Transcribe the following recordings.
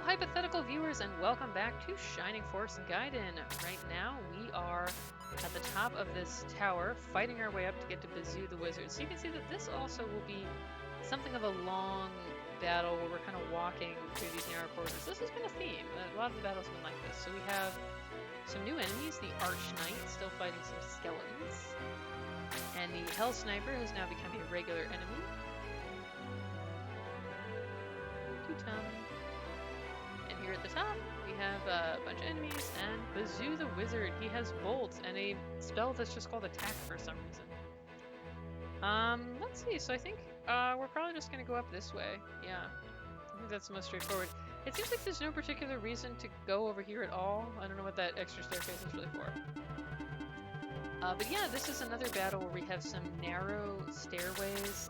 hypothetical viewers, and welcome back to Shining Force Gaiden. Right now, we are at the top of this tower, fighting our way up to get to Bazoo the Wizard. So you can see that this also will be something of a long battle where we're kind of walking through these narrow corridors. This has been a theme. A lot of the battles have been like this. So we have some new enemies, the Arch Knight, still fighting some skeletons, and the Hell Sniper has now become a regular enemy. And here at the top, we have a bunch of enemies, and Bazoo the Wizard. He has bolts and a spell that's just called Attack for some reason. Let's see. So I think we're probably just gonna go up this way. Yeah, I think that's the most straightforward. It seems like there's no particular reason to go over here at all. I don't know what that extra staircase is really for. But yeah, this is another battle where we have some narrow stairways,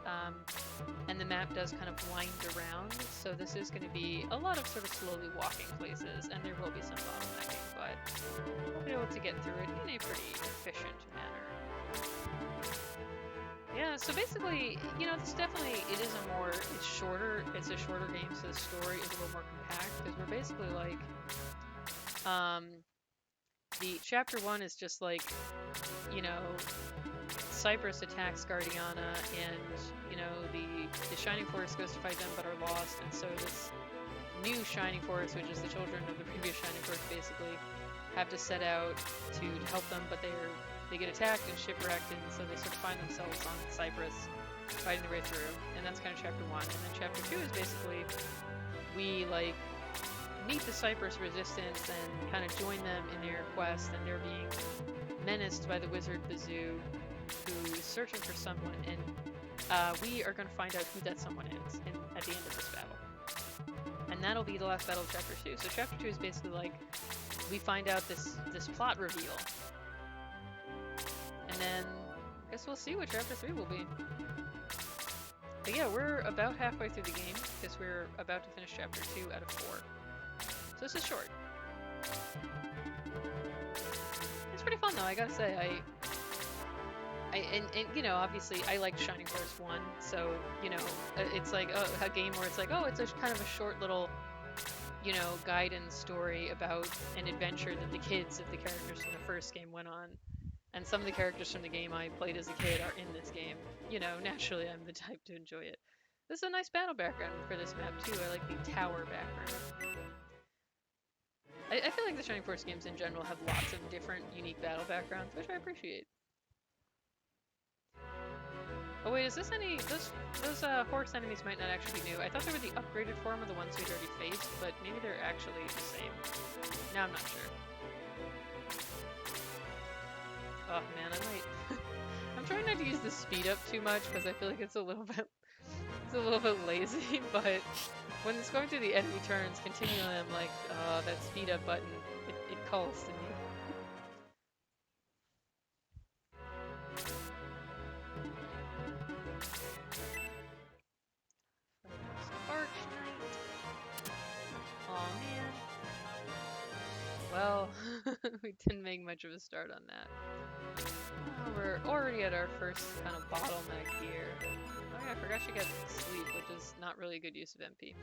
and the map does kind of wind around, so this is going to be a lot of sort of slowly walking places, and there will be some bottlenecking, but we'll be able to get through it in a pretty efficient manner. Yeah, so basically, you know, this definitely, it's a shorter game, so the story is a little more compact, because we're basically like, the chapter 1 is just like, you know, Cyprus attacks Guardiana, and, you know, the Shining Force goes to fight them but are lost, and so this new Shining Force, which is the children of the previous Shining Force, basically have to set out to help them, but they get attacked and shipwrecked, and so they sort of find themselves on Cyprus fighting their way through, and that's kind of chapter 1. And then chapter 2 is basically we, like, meet the Cyprus resistance and kind of join them in their quest, and they're being menaced by the wizard Bazoo, who is searching for someone, and we are going to find out who that someone is at the end of this battle. And that'll be the last battle of chapter 2. So chapter 2 is basically like, we find out this plot reveal. And then I guess we'll see what chapter 3 will be. But yeah, we're about halfway through the game, because we're about to finish chapter 2 out of 4. So this is short. It's pretty fun though, I gotta say. And you know, obviously I liked Shining Force 1, so, you know, it's like a game where it's like, oh, it's a kind of a short little, you know, Gaiden story about an adventure that the kids of the characters from the first game went on. And some of the characters from the game I played as a kid are in this game. You know, naturally I'm the type to enjoy it. This is a nice battle background for this map too. I like the tower background. I feel like the Shining Force games in general have lots of different unique battle backgrounds, which I appreciate. Oh wait, is this any... Those horse enemies might not actually be new. I thought they were the upgraded form of the ones we'd already faced, but maybe they're actually the same. Now I'm not sure. Oh man, I might... I'm trying not to use the speed up too much, because I feel like it's a little bit lazy, but when it's going through the enemy turns continually, I'm like, that speed up button, it calls to me. Arch Knight. Aw, man. Well, we didn't make much of a start on that. We're already at our first kind of bottleneck here. Oh yeah, I forgot she gets sleep, which is not really a good use of MP.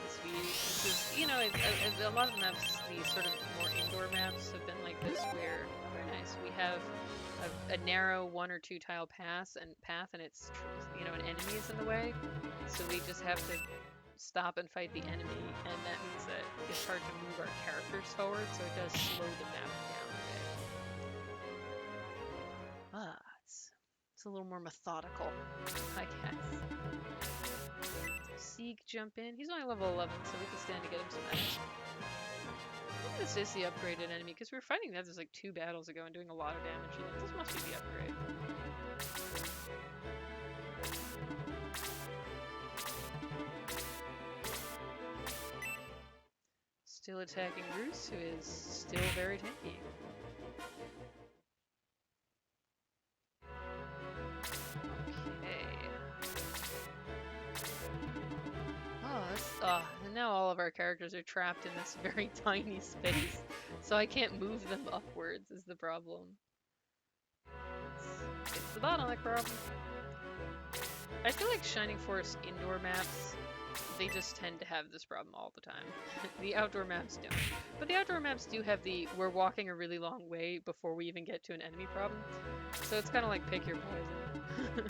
This is, you know, a lot of maps, these sort of more indoor maps have been like this, where, very nice, we have a narrow 1 or 2 tile path, and it's, you know, an enemy is in the way, so we just have to stop and fight the enemy, and that means that it's hard to move our characters forward, so it does slow the map down a bit. It's a little more methodical, I guess. Seek, jump in. He's only level 11, so we can stand to get him some action. Maybe this is the upgraded enemy, because we were fighting that like 2 battles ago and doing a lot of damage to them. This must be the upgrade. Still attacking Roos, who is still very tanky. And now all of our characters are trapped in this very tiny space, so I can't move them upwards is the problem. It's the bottleneck problem. I feel like Shining Force indoor maps they just tend to have this problem all the time. The outdoor maps don't. But the outdoor maps do have the we're walking a really long way before we even get to an enemy problem. So it's kind of like pick your poison.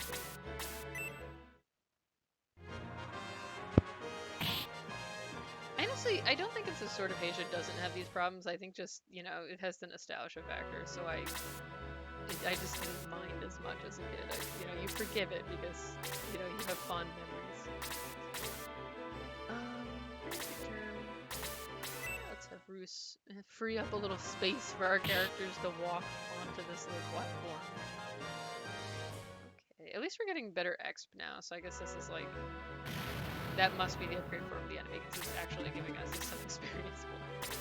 Honestly, I don't think it's the sort of Asia doesn't have these problems. I think just, you know, it has the nostalgia factor. So I just didn't mind as much as a kid. You know, you forgive it because, you know, you have fond memories. Let's have Roos free up a little space for our characters to walk onto this little platform. Okay, at least we're getting better exp now, so I guess this is like... That must be the upgrade form of the enemy, because it's actually giving us some experience points.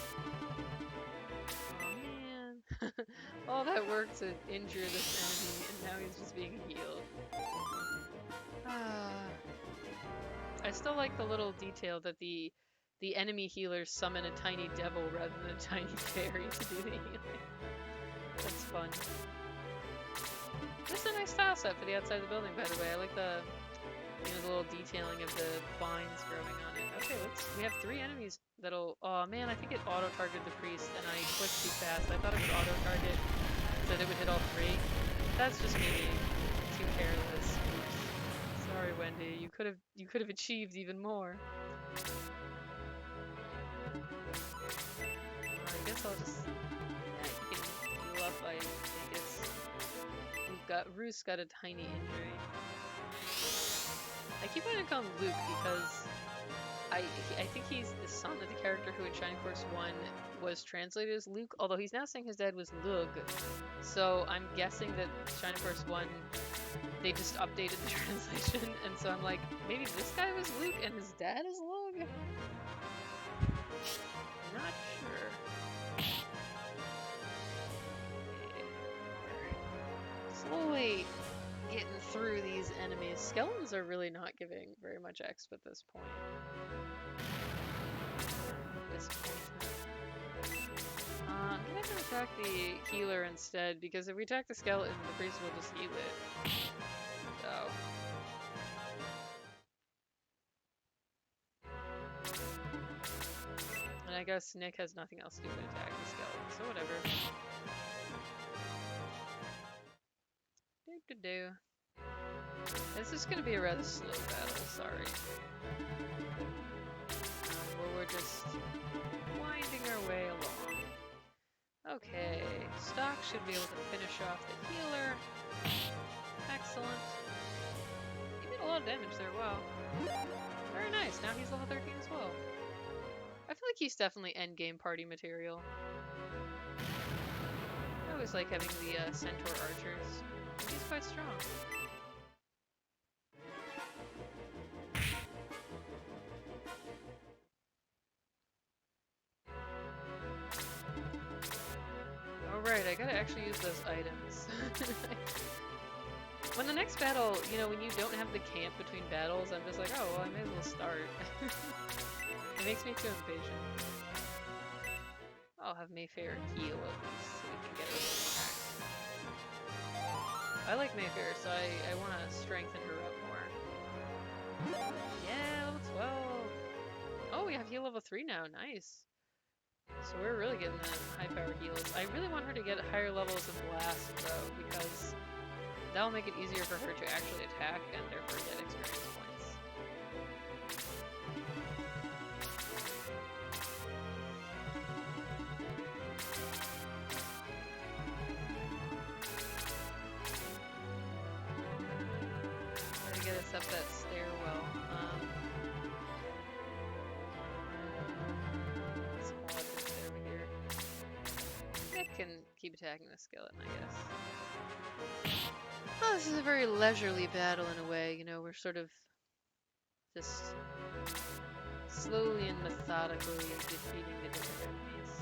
Oh man. All that work to injure this enemy, and now he's just being healed. I still like the little detail that the enemy healers summon a tiny devil rather than a tiny fairy to do the healing. That's fun. This is a nice tile set for the outside of the building, by the way. I like the, you know, the little detailing of the vines growing on it. Okay, we have 3 enemies that'll, oh man, I think it auto-targeted the priest and I clicked too fast. I thought it would auto-target so that it would hit all 3. That's just me being too careless. Oops. Sorry, Wendy, you could have achieved even more. I guess I'll just, yeah, you can heal up, I guess. Roos got a tiny injury. I keep wanting to call him Luke because I think he's the son of the character who in Shining Force 1 was translated as Luke, although he's now saying his dad was Lug. So I'm guessing that Shining Force 1, they just updated the translation, and so I'm like, maybe this guy was Luke and his dad is Lug? Not sure. Slowly getting through these enemies. Skeletons are really not giving very much exp at this point. I'm gonna have to attack the healer instead, because if we attack the skeleton, the priest will just heal it. So. And I guess Nick has nothing else to do but attack the skeleton, so whatever. Do-do-do. This is gonna be a rather slow battle, sorry. Where we're just winding our way along. Okay, Stock should be able to finish off the healer. Excellent. He did a lot of damage there, wow. Very nice, now he's level 13 as well. I feel like he's definitely endgame party material. I always like having the Centaur archers. He's quite strong. Alright, I gotta actually use those items. When the next battle, you know, when you don't have the camp between battles, I'm just like, oh, well, I may as well start. It makes me too impatient. I'll have Mayfair heal at least, so we can get her back. I like Mayfair, so I want to strengthen her up more. Yeah, level 12! Oh, we have heal level 3 now, nice. So we're really getting the high power heals. I really want her to get higher levels of blast though, because that'll make it easier for her to actually attack and therefore get experience points. Gotta get us up that stairwell. Can keep attacking the skeleton, I guess. Oh, this is a very leisurely battle in a way, you know, we're sort of just slowly and methodically defeating the different enemies.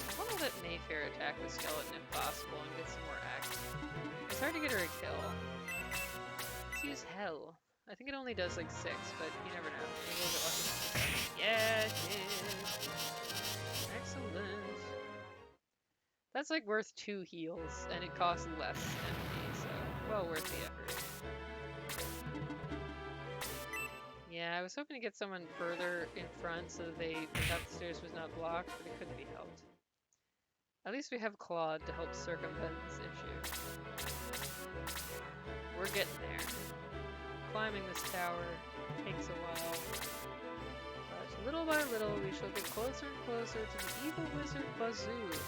I want to let Mayfair attack the skeleton if possible and get some more axe. It's hard to get her a kill. Let's use Hell. I think it only does like 6, but you never know. Maybe we'll get lucky. Yeah, it did. Excellent. That's like worth 2 heals, and it costs less MP, so well worth the effort. I was hoping to get someone further in front so that they thought the stairs was not blocked, but it couldn't be helped. At least we have Claude to help circumvent this issue. We're getting there. Climbing this tower takes a while. But little by little, we shall get closer and closer to the evil wizard Bazoo,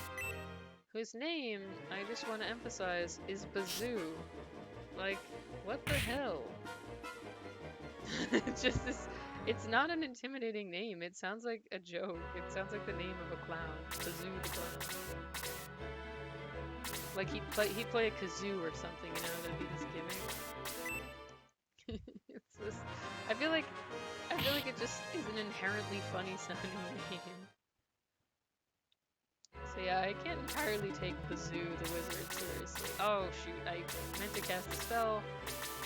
whose name, I just want to emphasize, is Bazoo. Like, what the hell? It's just this. It's not an intimidating name. It sounds like a joke. It sounds like the name of a clown. Bazoo the clown. Like he'd play a kazoo or something, you know, that'd be his gimmick. It's just, I feel like it just is an inherently funny sounding name. So yeah, I can't entirely take Bazoo the wizard seriously. Oh shoot, I meant to cast a spell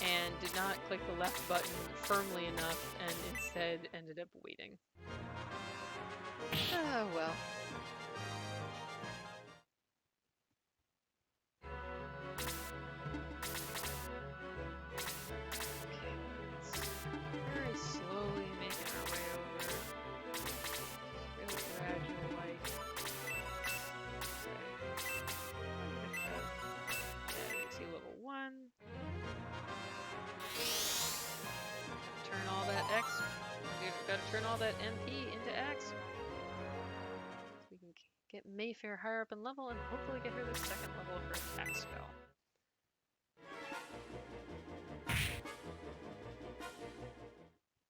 and did not click the left button firmly enough and instead ended up waiting. Oh well. Very slowly making our way over. It's really gradual, like. Yeah, you can see level 1. Turn all that X. Gotta turn all that MP into X. So we can get Mayfair higher up in level and hopefully get her the second level of her attack spell.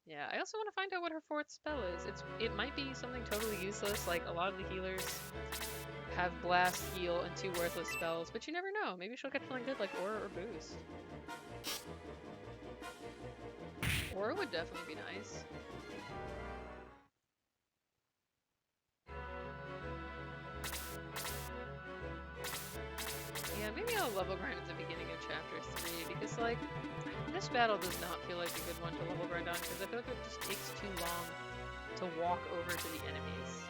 Yeah, I also want to find out what her 4th spell is. It might be something totally useless, like a lot of the healers have blast, heal, and 2 worthless spells, but you never know. Maybe she'll get something good like Aura or Boost. Aura would definitely be nice. Yeah, maybe I'll level grind at the beginning of chapter 3, because like, this battle does not feel like a good one to level grind on, because I feel like it just takes too long to walk over to the enemies.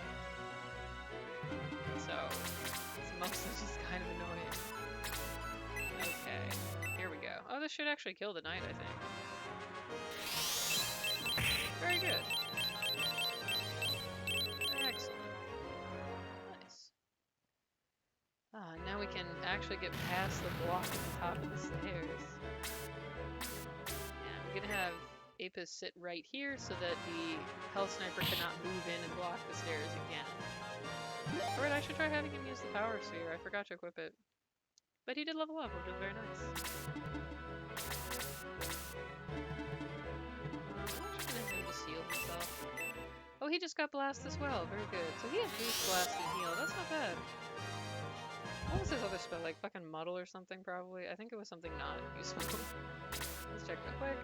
So, it's mostly just kind of annoying. Okay, here we go. Oh, this should actually kill the knight, I think. Very good. Excellent. Nice. Ah, now we can actually get past the block at the top of the stairs. And we're gonna have Apis sit right here so that the Hell Sniper cannot move in and block the stairs again. Alright, I should try having him use the Power Sphere. I forgot to equip it. But he did level up, which is very nice. Oh, he just got blast as well. Very good. So he has boost, blast, and heal. That's not bad. What was his other spell? Like fucking muddle or something, probably? I think it was something not useful. Let's check real quick.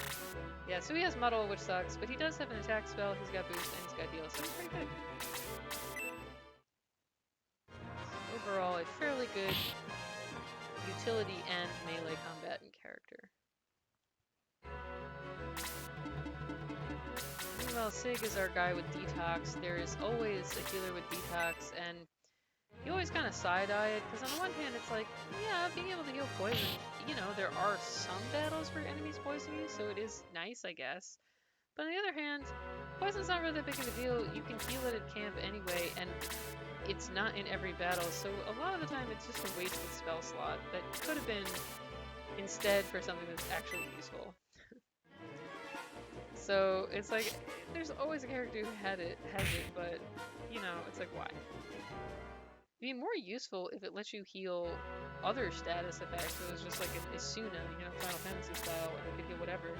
Yeah, so he has muddle, which sucks, but he does have an attack spell. He's got boost and he's got heal, so he's pretty good. Overall, a fairly good utility and melee combatant character. Meanwhile, Sig is our guy with detox. There is always a healer with detox, and you always kind of side-eye it, because on the one hand, it's like, yeah, being able to heal poison, you know, there are some battles where enemies poison you, so it is nice, I guess. But on the other hand, poison's not really that big of a deal. You can heal it at camp anyway, and it's not in every battle, so a lot of the time it's just a wasted spell slot that could have been instead for something that's actually useful. So it's like, there's always a character who has it, but, you know, it's like, why? It'd be more useful if it lets you heal other status effects. So it was just like an Isuna, you know, Final Fantasy style, and it could heal whatever.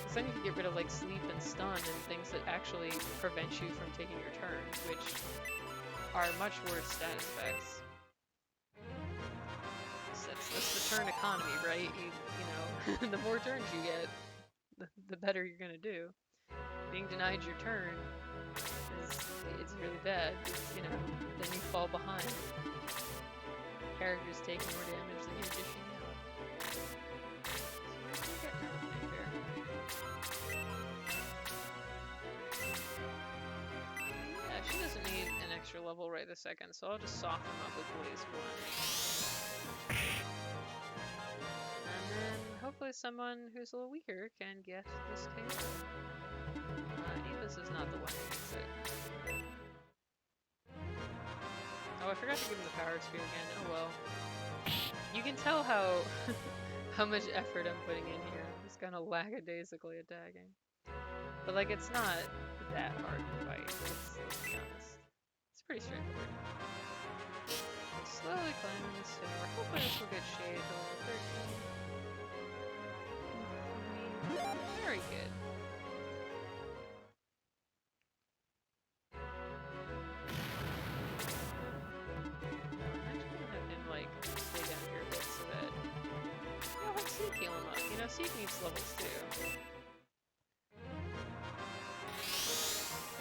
So then you could get rid of like sleep and stun and things that actually prevent you from taking your turn, which are much worse status effects. So that's the turn economy, right? You know, the more turns you get, the better you're gonna do. Being denied your turn is really bad. It's, you know, then you fall behind. Characters take more damage than you're dishing out. So we're getting everything fair. Yeah, she doesn't need an extra level right this second, so I'll just soften them up with Blaze 1. And then hopefully someone who's a little weaker can get this cable. Apis is not the one who needs it. Oh, I forgot to give him the power sphere again. Oh well. You can tell how how much effort I'm putting in here. I'm just kind of lackadaisically attacking. But like, it's not that hard to fight. Let's be honest. It's pretty straightforward. Slowly climbing this tower. Hopefully this will get shade to level 13. Very good. I'm just gonna have him like stay down here a bit so that I'll have Seek heal him up. You know, Seek needs levels too.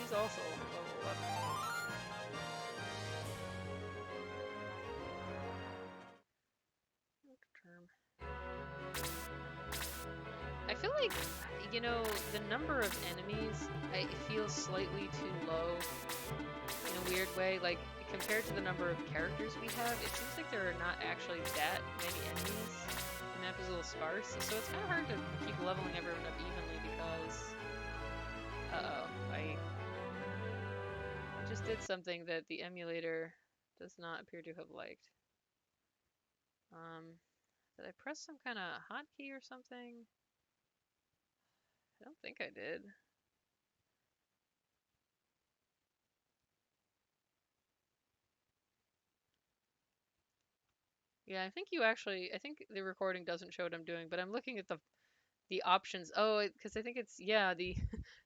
He's also level 11. I feel like, you know, the number of enemies, it feels slightly too low in a weird way. Like, compared to the number of characters we have, it seems like there are not actually that many enemies. The map is a little sparse, so it's kind of hard to keep leveling everyone up evenly because... Uh-oh, I just did something that the emulator does not appear to have liked. Did I press some kind of hotkey or something? I don't think I did. Yeah, I think I think the recording doesn't show what I'm doing, but I'm looking at the options. Oh, because I think it's, yeah, the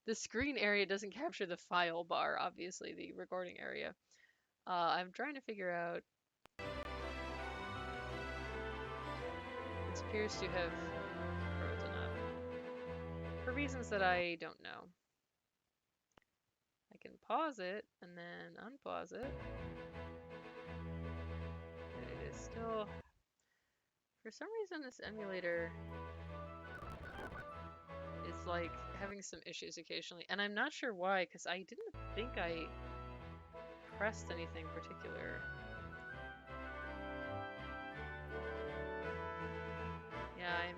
the screen area doesn't capture the file bar, obviously, the recording area. I'm trying to figure out. It appears to have frozen up for reasons that I don't know. I can pause it and then unpause it. And it is still, for some reason, this emulator is like having some issues occasionally, and I'm not sure why, because I didn't think I pressed anything particular. Yeah,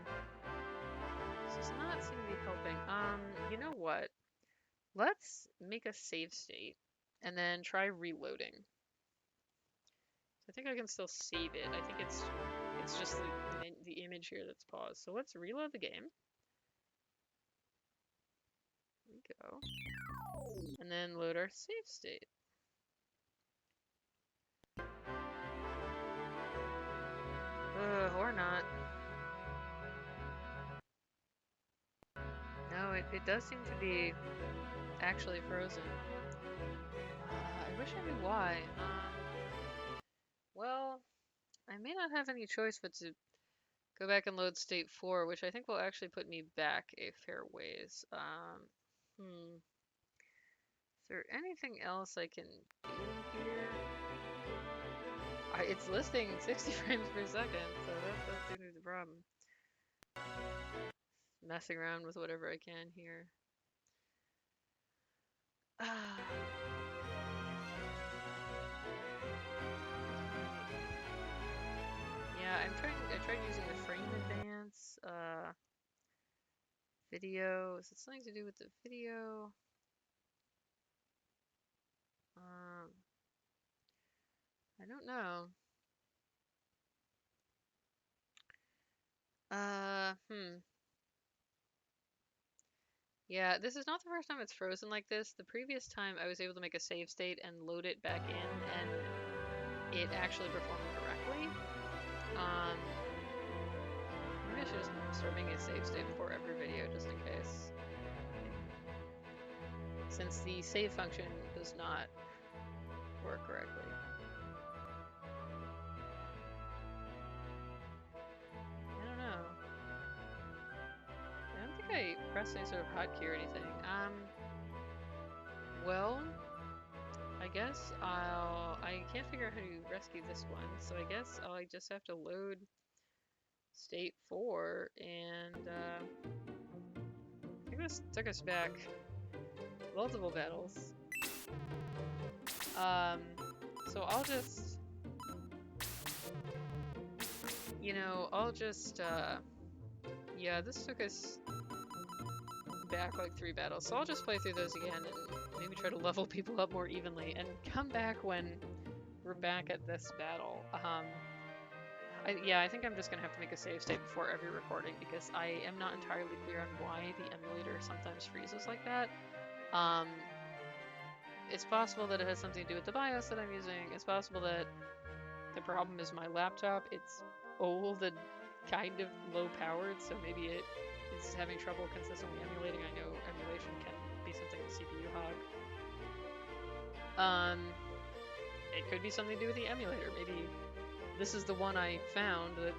this does not seem to be helping. You know what? Let's make a save state and then try reloading. I think I can still save it. I think it's just the image here that's paused. So let's reload the game. There we go. And then load our save state. Or not. No, it does seem to be actually frozen. I wish I knew why. Well, I may not have any choice but to go back and load state 4, which I think will actually put me back a fair ways. Is there anything else I can do here? It's listing 60 frames per second, so that seems to be the problem. Messing around with whatever I can here. Yeah, I tried using the frame advance, video. Is it something to do with the video? I don't know. Yeah, this is not the first time it's frozen like this. The previous time I was able to make a save state and load it back in, and it actually performed correctly. Maybe I should just start making a save state before every video, just in case. Since the save function does not work correctly. I don't know. I don't think I pressed any sort of hotkey or anything. Well, I guess I can't figure out how to rescue this one, so I guess I just have to load state 4, and I think this took us back multiple battles. So I'll just, you know, yeah, this took us back back like 3 battles, so I'll just play through those again and maybe try to level people up more evenly and come back when we're back at this battle. Yeah, I think I'm just gonna have to make a save state before every recording because I am not entirely clear on why the emulator sometimes freezes like that. It's possible that it has something to do with the BIOS that I'm using. It's possible that the problem is my laptop. It's old and kind of low powered, so maybe it is having trouble consistently emulating. I know emulation can be something the CPU hog. It could be something to do with the emulator. Maybe this is the one I found that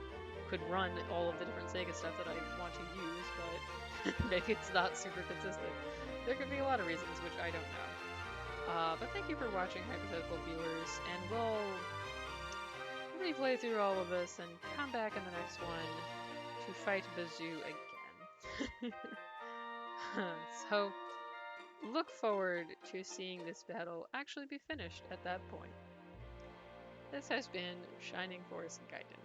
could run all of the different Sega stuff that I want to use, but maybe it's not super consistent. There could be a lot of reasons, which I don't know. But thank you for watching, hypothetical viewers, and we'll replay through all of this and come back in the next one to fight Bazoo again. So, look forward to seeing this battle actually be finished at that point. This has been Shining Force Gaiden.